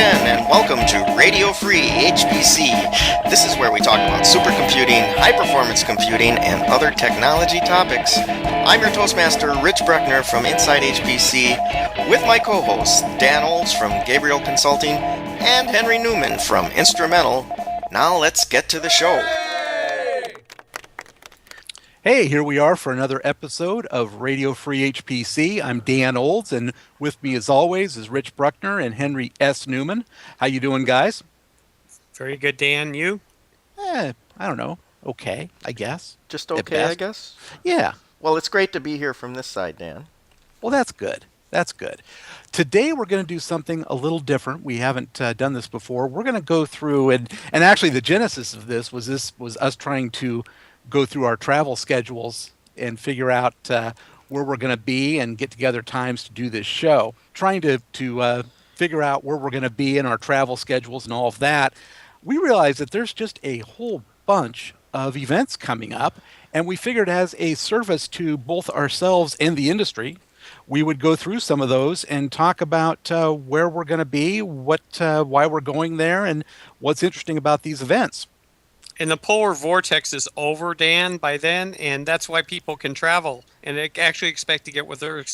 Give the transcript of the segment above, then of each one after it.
again, and welcome to Radio Free HPC. This is where we talk about supercomputing, high-performance computing, and other technology topics. I'm your Toastmaster, Rich Bruckner from insideHPC, with my co-hosts, Dan Olds from Gabriel Consulting, and Henry Newman from Instrumental. Now let's get to the show. Hey, here we are for another episode of Radio Free HPC. I'm Dan Olds, and with me as always is Rich Bruckner and Henry S. Newman. How you doing, guys? Very good, Dan. You? I don't know. Okay, I guess. Just okay, I guess? Yeah. Well, it's great to be here from this side, Dan. Well, that's good. That's good. Today we're going to do something a little different. We haven't done this before. We're going to go through, and actually the genesis of this was us trying to go through our travel schedules and figure out where we're going to be and get together times to do this show. Trying to figure out where we're going to be in our travel schedules and all of that, we realized that there's just a whole bunch of events coming up, and we figured as a service to both ourselves and the industry, we would go through some of those and talk about where we're going to be, why we're going there, and what's interesting about these events. And the polar vortex is over, Dan, by then, and that's why people can travel and they actually expect to get what they're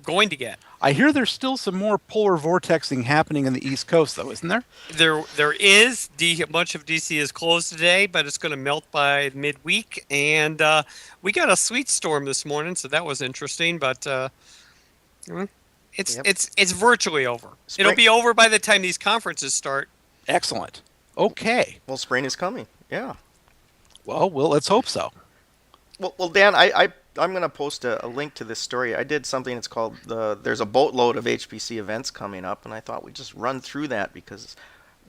going to get. I hear there's still some more polar vortexing happening in the East Coast, though, isn't there? There is. Much of D.C. is closed today, but it's going to melt by midweek. And we got a sweet storm this morning, so that was interesting. But it's virtually over. It'll be over by the time these conferences start. Excellent. Okay. Well, spring is coming. Yeah. Well, let's hope so. Well, Dan, I'm going to post a link to this story. I did something that's called there's a boatload of HPC events coming up, and I thought we'd just run through that because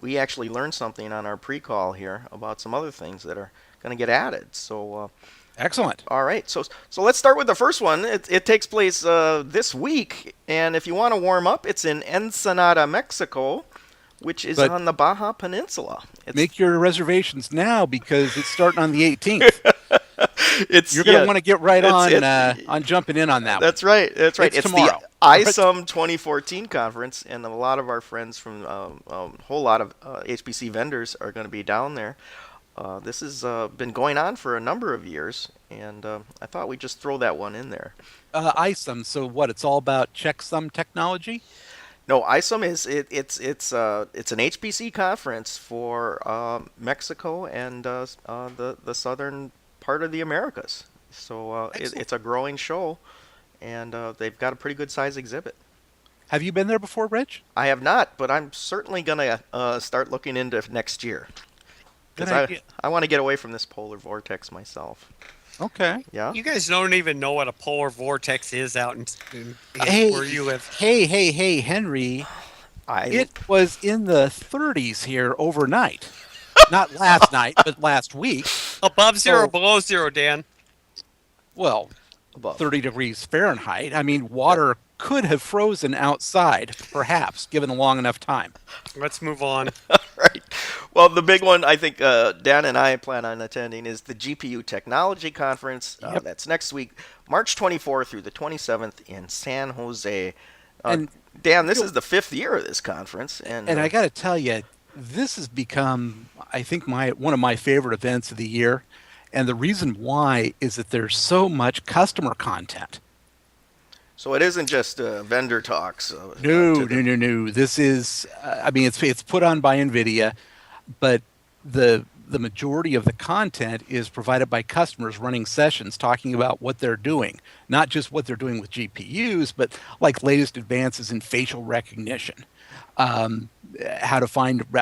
we actually learned something on our pre-call here about some other things that are going to get added. So excellent. All right. So let's start with the first one. It takes place this week, and if you want to warm up, it's in Ensenada, Mexico, which is on the Baja Peninsula. Make your reservations now because it's starting on the 18th. You're going to want to get right on jumping in on that. That's right. That's right. It's tomorrow. The ISUM 2014 conference, and a lot of our friends from a whole lot of HPC vendors are going to be down there. This has been going on for a number of years, and I thought we'd just throw that one in there. ISUM. So what? It's all about checksum technology? No, ISUM it's an HPC conference for Mexico and the southern part of the Americas. So it's a growing show, and they've got a pretty good size exhibit. Have you been there before, Rich? I have not, but I'm certainly gonna start looking into next year because I want to get away from this polar vortex myself. Okay. Yeah. You guys don't even know what a polar vortex is out in where you live. Hey, Henry. It was in the 30s here overnight. Not last night, but last week. Above zero, below zero, Dan. Well, above 30 degrees Fahrenheit. I mean, water could have frozen outside, perhaps, given a long enough time. Let's move on. Right. Well, the big one I think Dan and I plan on attending is the GPU Technology Conference. Yep. That's next week, March 24th through the 27th in San Jose. And Dan, this is the 5th year of this conference. And I got to tell you, this has become, I think, one of my favorite events of the year. And the reason why is that there's so much customer content. So it isn't just vendor talks. No. This is, it's put on by NVIDIA, but the majority of the content is provided by customers running sessions talking about what they're doing, not just what they're doing with GPUs, but like latest advances in facial recognition, how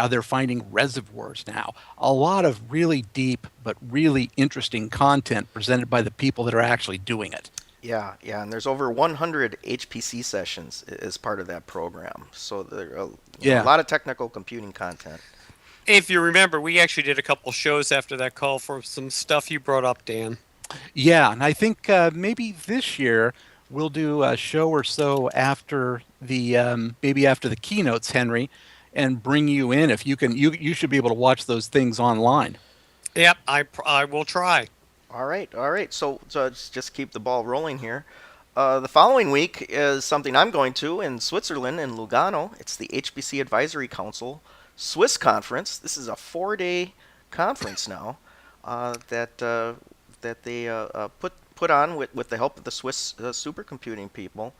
they're finding reservoirs now. A lot of really deep but really interesting content presented by the people that are actually doing it. Yeah, and there's over 100 HPC sessions as part of that program. So there are a lot of technical computing content. If you remember, we actually did a couple shows after that call for some stuff you brought up, Dan. Yeah, and I think maybe this year we'll do a show or so after the keynotes, Henry, and bring you in. If you can, you should be able to watch those things online. Yep, I will try. All right. So just keep the ball rolling here. The following week is something I'm going to in Switzerland, in Lugano. It's the HPC Advisory Council Swiss Conference. This is a 4-day conference now that they put on with the help of the Swiss supercomputing people.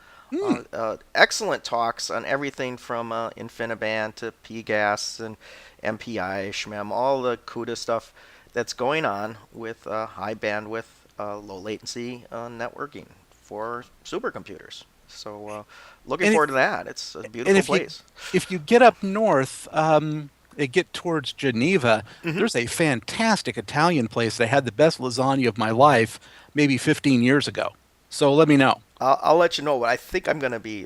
Excellent talks on everything from InfiniBand to PGAS and MPI, SHMEM, all the CUDA stuff that's going on with high bandwidth, low latency networking for supercomputers. So looking forward to that. It's a beautiful place. If you get up north, get towards Geneva, there's a fantastic Italian place that had the best lasagna of my life maybe 15 years ago. So let me know. I'll let you know, but I think I'm going to be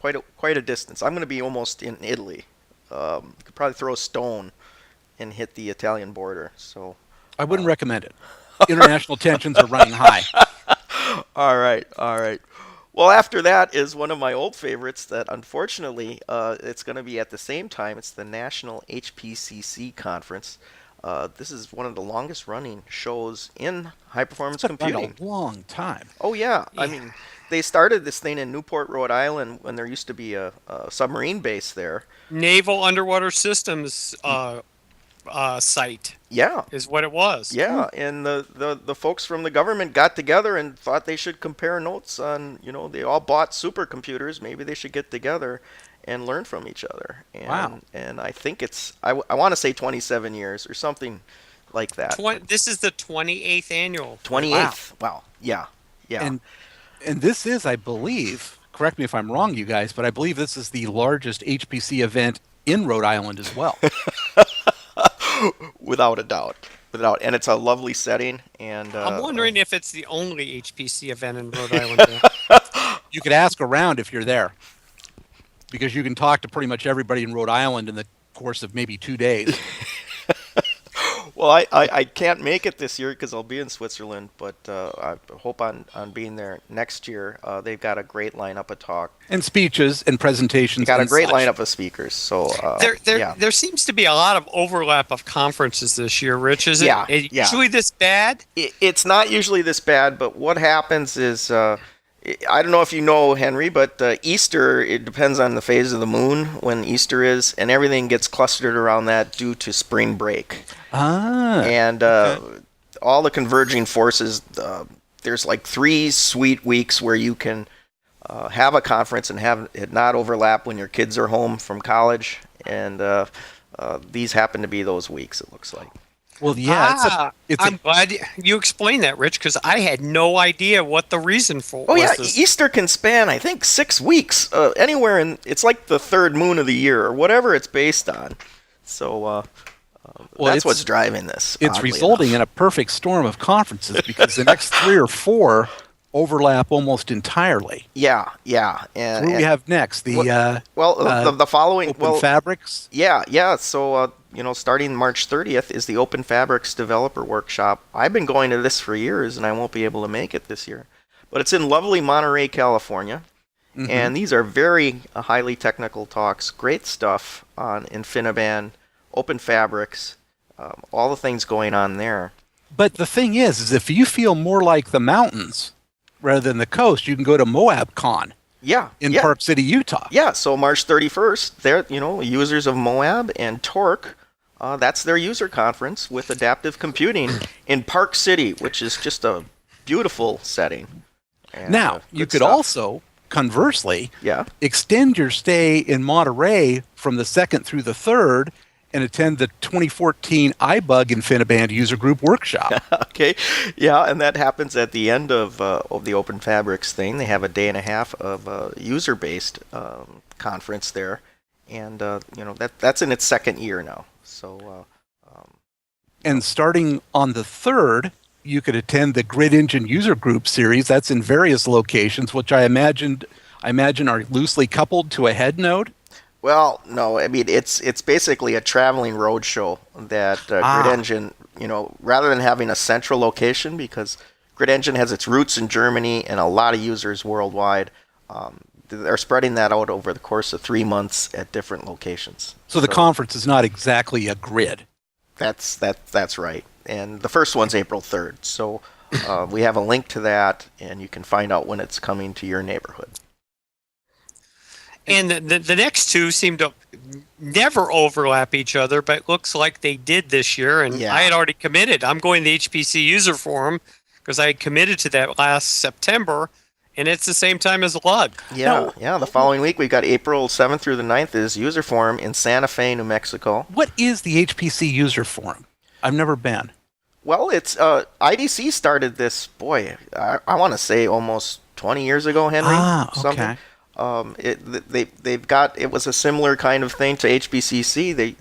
quite a distance. I'm going to be almost in Italy. You could probably throw a stone and hit the Italian border. So I wouldn't recommend it. International tensions are running high. All right. Well, after that is one of my old favorites that unfortunately it's going to be at the same time. It's the National HPCC Conference. This is one of the longest running shows in high performance computing. A long time. Oh yeah. I mean, they started this thing in Newport, Rhode Island when there used to be a submarine base there. Naval Underwater Systems site. Yeah. Is what it was. Yeah, and the folks from the government got together and thought they should compare notes on, they all bought supercomputers. Maybe they should get together and learn from each other. And, wow. And I think it's, I want to say 27 years or something like that. This is the 28th annual. 28th. Wow. Yeah. And this is, I believe, correct me if I'm wrong, you guys, but I believe this is the largest HPC event in Rhode Island as well. Without a doubt. And it's a lovely setting. And I'm wondering if it's the only HPC event in Rhode Island. You could ask around if you're there, because you can talk to pretty much everybody in Rhode Island in the course of maybe 2 days. Well, I can't make it this year because I'll be in Switzerland, but I hope on being there next year. They've got a great lineup of talk. And speeches and presentations. Got a great lineup of speakers. So there seems to be a lot of overlap of conferences this year, Rich. Is it usually this bad? It's not usually this bad, but what happens is, I don't know if you know, Henry, but Easter, it depends on the phase of the moon when Easter is, and everything gets clustered around that due to spring break. And all the converging forces, there's like 3 sweet weeks where you can have a conference and have it not overlap when your kids are home from college, and these happen to be those weeks, it looks like. Well, yeah, I'm glad you explained that, Rich, because I had no idea what the reason for was. This. Easter can span, I think, 6 weeks, anywhere in. It's like the third moon of the year or whatever it's based on. So that's what's driving this. It's resulting in a perfect storm of conferences because the next 3 or 4 overlap almost entirely. Yeah. And what do we have next? The following Open Fabrics. Yeah. So starting March 30th is the Open Fabrics Developer Workshop. I've been going to this for years, and I won't be able to make it this year. But it's in lovely Monterey, California, and these are very highly technical talks. Great stuff on InfiniBand, Open Fabrics, all the things going on there. But the thing is if you feel more like the mountains rather than the coast, you can go to MoabCon. In Park City, Utah. Yeah, so March 31st, they're, users of Moab and Torque, that's their user conference with adaptive computing in Park City, which is just a beautiful setting. And, now, you could also, conversely, extend your stay in Monterey from the 2nd through the 3rd and attend the 2014 iBug InfiniBand User Group Workshop. Okay, yeah, and that happens at the end of the Open Fabrics thing. They have a day and a half of user-based conference there, and that's in its 2nd year now. So, and starting on the 3rd, you could attend the Grid Engine User Group series. That's in various locations, which I imagine are loosely coupled to a head node. Well, no, I mean, it's basically a traveling roadshow that Grid Engine, rather than having a central location, because Grid Engine has its roots in Germany and a lot of users worldwide, they're spreading that out over the course of 3 months at different locations. So the conference is not exactly a grid. That's right. And the first one's April 3rd. So We have a link to that, and you can find out when it's coming to your neighborhood. And the next two seem to never overlap each other, but it looks like they did this year. And Yeah. I had already committed. I'm going to the HPC User Forum because I committed to that last September, and it's the same time as LUG. Yeah, the following week, we've got April 7th through the 9th is User Forum in Santa Fe, New Mexico. What is the HPC User Forum? I've never been. Well, it's IDC started this, boy, I want to say almost 20 years ago, Henry. Okay. It was a similar kind of thing to HPCC.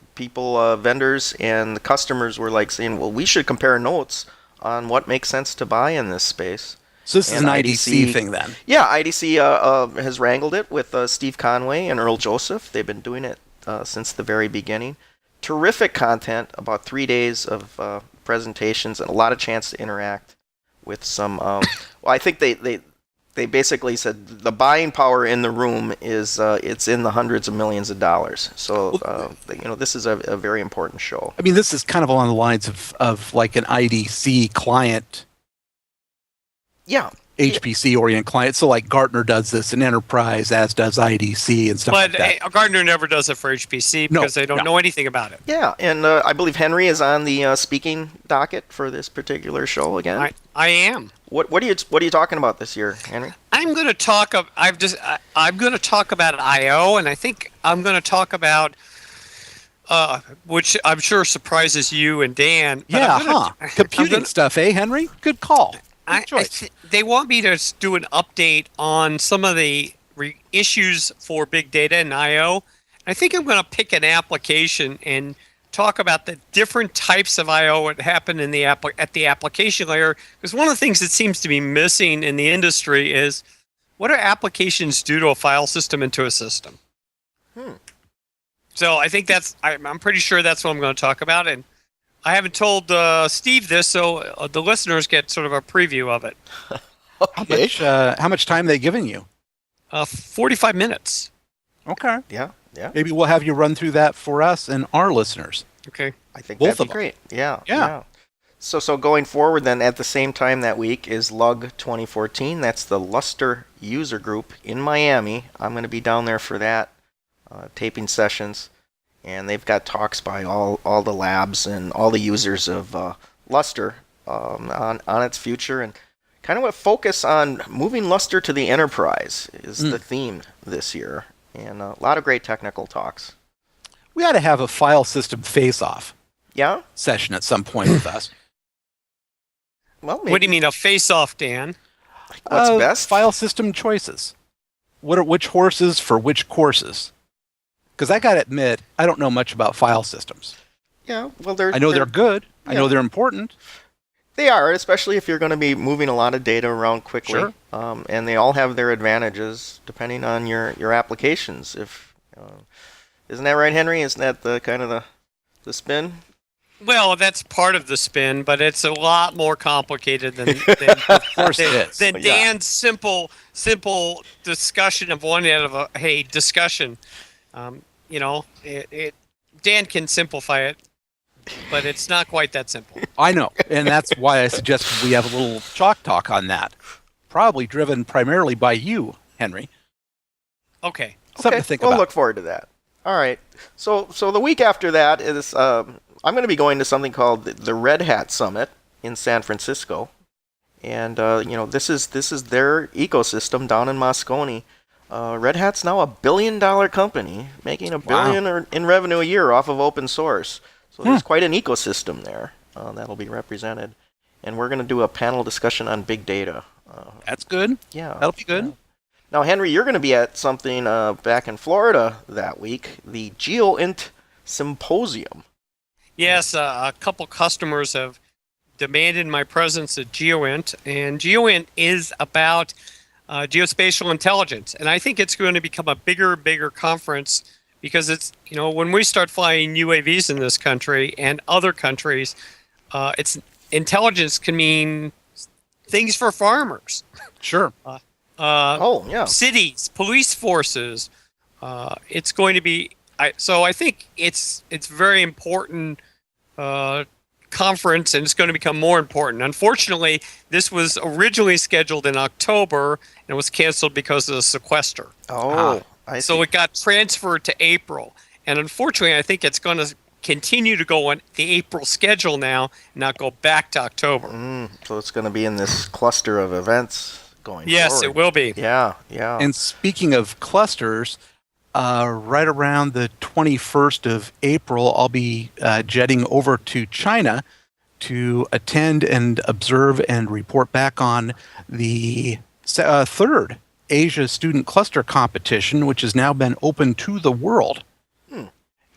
Vendors and the customers were like saying, well, we should compare notes on what makes sense to buy in this space. So this is an IDC thing then? Yeah, IDC has wrangled it with Steve Conway and Earl Joseph. They've been doing it since the very beginning. Terrific content, about 3 days of presentations and a lot of chance to interact with some... well, I think they basically said the buying power in the room is it's in the hundreds of millions of dollars. So this is a very important show. I mean, this is kind of along the lines of like an IDC client. Yeah. HPC oriented client. So like Gartner does this in enterprise, as does IDC and stuff like that. But Gartner never does it for HPC because they don't know anything about it. Yeah, and I believe Henry is on the speaking docket for this particular show again. I am. What are you talking about this year, Henry? I'm going to talk. I'm going to talk about I/O, and I think I'm going to talk about, which I'm sure surprises you and Dan. Yeah, computing stuff, eh, Henry? Good call. They want me to do an update on some of the issues for big data and I/O. I think I'm going to pick an application and talk about the different types of I/O that happen in at the application layer. Because one of the things that seems to be missing in the industry is what do applications do to a file system and to a system? So I think I'm pretty sure that's what I'm going to talk about. And I haven't told Steve this, so the listeners get sort of a preview of it. Okay. How much time are they giving you? 45 minutes. Okay. Yeah. Maybe we'll have you run through that for us and our listeners. Okay. I think Both that'd be of them. great. Yeah. So going forward then, at the same time that week is LUG 2014. That's the Lustre user group in Miami. I'm going to be down there for that, taping sessions. And they've got talks by all the labs and all the users of Lustre on its future, and kind of a focus on moving Lustre to the enterprise is the theme this year, and a lot of great technical talks. We ought to have a file system face-off session at some point with us. Well, maybe. What do you mean a face-off, Dan? What's best? File system choices. Which horses for which courses? Because I got to admit, I don't know much about file systems. Yeah, well, I know they're good. I know they're important. They are, especially if you're going to be moving a lot of data around quickly. Sure. And they all have their advantages depending on your applications. Isn't that right, Henry? Isn't that the kind of the spin? Well, that's part of the spin, but it's a lot more complicated than Of course it is. than Dan's simple discussion of one end of a discussion. Dan can simplify it, but it's not quite that simple. I know, and that's why I suggested we have a little chalk talk on that. Probably driven primarily by you, Henry. Okay. Something to think about. We'll look forward to that. All right. So the week after that is I'm going to be going to something called the Red Hat Summit in San Francisco, and this is their ecosystem down in Moscone. Red Hat's now $1 billion company, making $1 billion in revenue a year off of open source. So there's quite an ecosystem there that'll be represented, and we're going to do a panel discussion on big data. That's good. Yeah, that'll be good. Yeah. Now, Henry, you're going to be at something back in Florida that week, the GeoInt Symposium. Yes, a couple customers have demanded my presence at GeoInt, and GeoInt is about geospatial intelligence, and I think it's going to become a bigger conference because it's when we start flying UAVs in this country and other countries, it's intelligence can mean things for farmers. Sure. Cities, police forces. It's going to be. So I think it's very important conference, and it's going to become more important. Unfortunately, this was originally scheduled in October and was canceled because of the sequester. Oh, I see. So it got transferred to April. And unfortunately, I think it's going to continue to go on the April schedule now and not go back to October. So it's going to be in this cluster of events going forward. Yes, it will be. Yeah. And speaking of clusters, right around the 21st of April, I'll be jetting over to China to attend and observe and report back on the third Asia Student Cluster Competition, which has now been open to the world.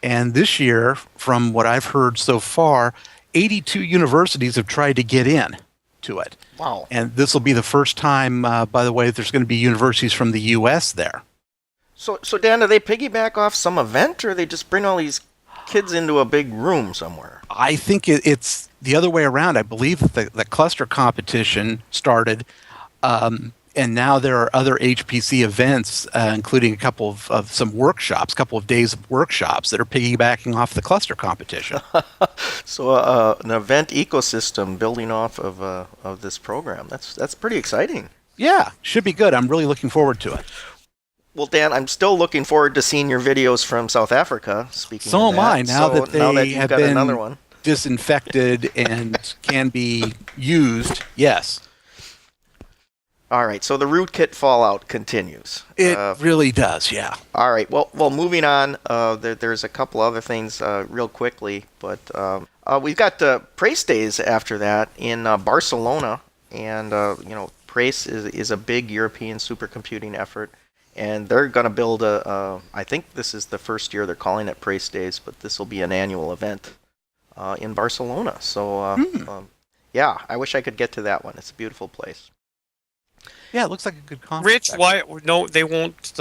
And this year, from what I've heard so far, 82 universities have tried to get in to it. Wow. And this will be the first time, by the way, there's going to be universities from the U.S. there. So Dan, do they piggyback off some event, or they just bring all these kids into a big room somewhere? I think it's the other way around. I believe the cluster competition started, and now there are other HPC events, including a couple of some workshops, a couple of days of workshops that are piggybacking off the cluster competition. So an event ecosystem building off of this program. That's pretty exciting. Yeah, should be good. I'm really looking forward to it. Well, Dan, I'm still looking forward to seeing your videos from South Africa. Speaking So of am that. I. Now that you've have got been another one. disinfected and can be used, yes. All right, so the rootkit fallout continues. It really does, yeah. All right, well, moving on. There's a couple other things real quickly, but we've got Prace Days after that in Barcelona, and Prace is a big European supercomputing effort, and they're going to build I think this is the first year they're calling it Prace Days, but this will be an annual event in Barcelona. So yeah, I wish I could get to that one. It's a beautiful place. Yeah, it looks like a good conference. Rich, why? No, they won't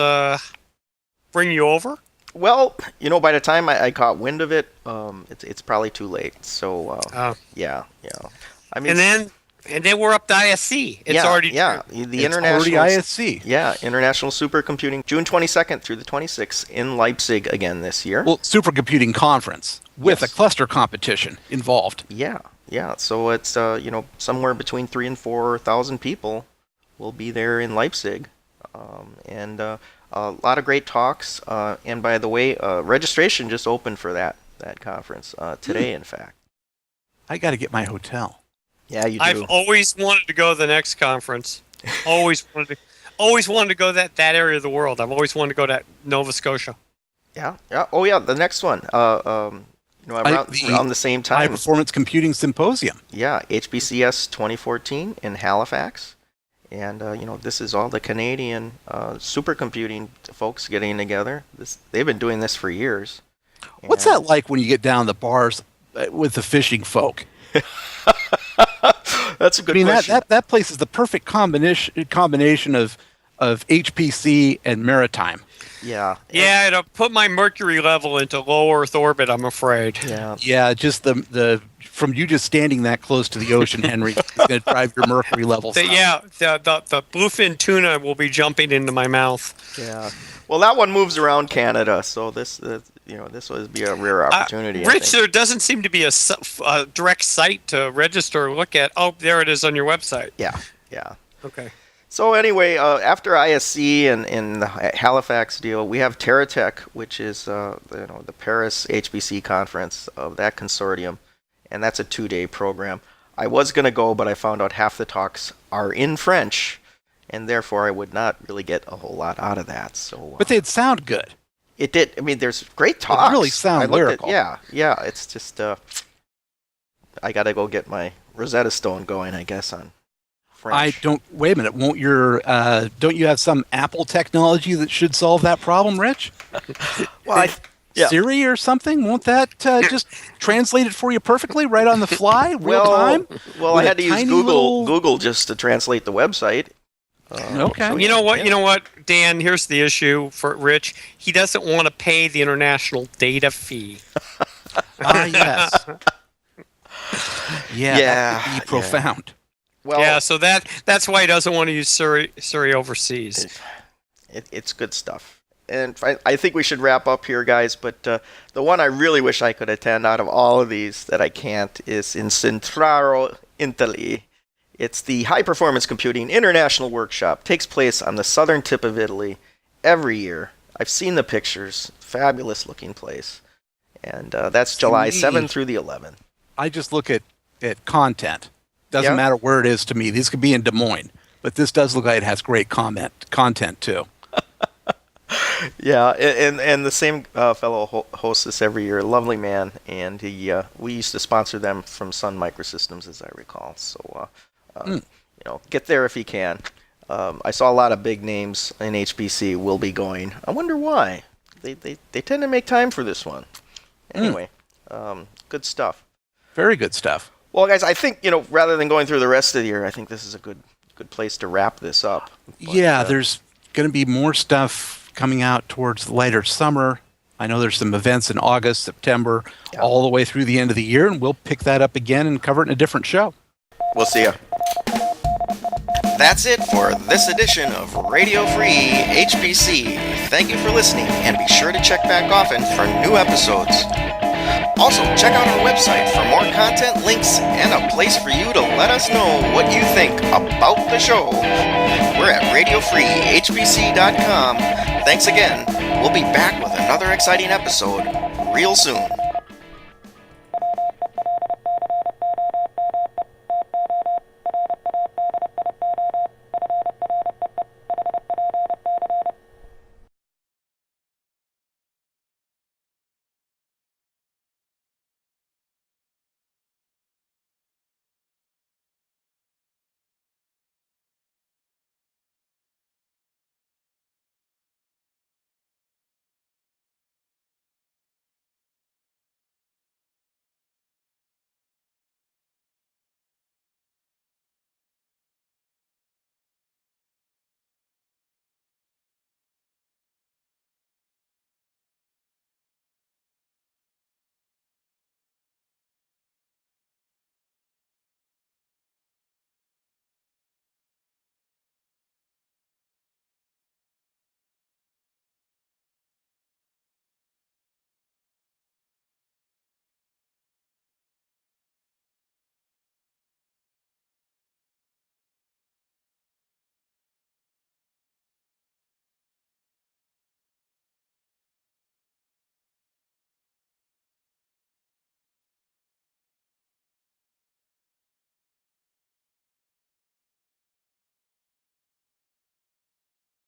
bring you over? Well, by the time I caught wind of it, it's probably too late. So yeah. I mean, and then we're up to ISC. It's already the it's international already ISC. Yeah, International Supercomputing, June 22nd through the 26th in Leipzig again this year. Well, supercomputing conference with Yes. a cluster competition involved. Yeah. So it's somewhere between 3,000 and 4,000 people will be there in Leipzig, and a lot of great talks. And by the way, registration just opened for that conference today. In fact, I got to get my hotel. Yeah, you do. I've always wanted to go to the next conference. Always wanted to go that area of the world. I've always wanted to go to Nova Scotia. Yeah. Oh yeah, the next one. Around the same time. High Performance Computing Symposium. Yeah, HPCS 2014 in Halifax. And, this is all the Canadian supercomputing folks getting together. They've been doing this for years. What's that like when you get down the bars with the fishing folk? That's a good question. That place is the perfect combination of HPC and maritime. Yeah. Yeah, it'll put my mercury level into low Earth orbit, I'm afraid. Yeah, just the from you just standing that close to the ocean, Henry, is going to drive your mercury levels up. The bluefin tuna will be jumping into my mouth. Yeah. Well, that one moves around Canada, so this would be a rare opportunity. Rich, there doesn't seem to be a direct site to register or look at. Oh, there it is on your website. Yeah. Okay. So anyway, after ISC and the Halifax deal, we have Terratec, which is the Paris HPC conference of that consortium, and that's a 2-day program. I was going to go, but I found out half the talks are in French, and therefore I would not really get a whole lot out of that. So, but they'd sound good. It did. I mean, there's great talks. It really sound lyrical. Yeah. It's just I got to go get my Rosetta Stone going, I guess, on French. Wait a minute. Don't you have some Apple technology that should solve that problem, Rich? Well, Siri or something? Won't that just translate it for you perfectly right on the fly, real time? Well, I had to use Google just to translate the website. Okay. So, you know what, Dan? Here's the issue for Rich. He doesn't want to pay the international data fee. Yes. That would be profound. Well, so that's why he doesn't want to use Siri overseas. It's good stuff. and I think we should wrap up here, guys, but the one I really wish I could attend out of all of these that I can't is in Centraro, Italy. It's the High Performance Computing International Workshop. Takes place on the southern tip of Italy every year. I've seen the pictures. Fabulous looking place. And that's July 7th through the 11th. I just look at content. Doesn't matter where it is to me. These could be in Des Moines, but this does look like it has great content too. Yeah, and the same fellow hosts this every year. Lovely man, and we used to sponsor them from Sun Microsystems, as I recall. So, get there if you can. I saw a lot of big names in HPC will be going. I wonder why. They tend to make time for this one. Anyway, good stuff. Very good stuff. Well, guys, I think, rather than going through the rest of the year, I think this is a good place to wrap this up. But, there's going to be more stuff coming out towards the later summer. I know there's some events in August, September, all the way through the end of the year, and we'll pick that up again and cover it in a different show. We'll see ya. That's it for this edition of Radio Free HPC. Thank you for listening, and be sure to check back often for new episodes. Also, check out our website for more content, links, and a place for you to let us know what you think about the show. We're at radiofreehpc.com. Thanks again. We'll be back with another exciting episode real soon.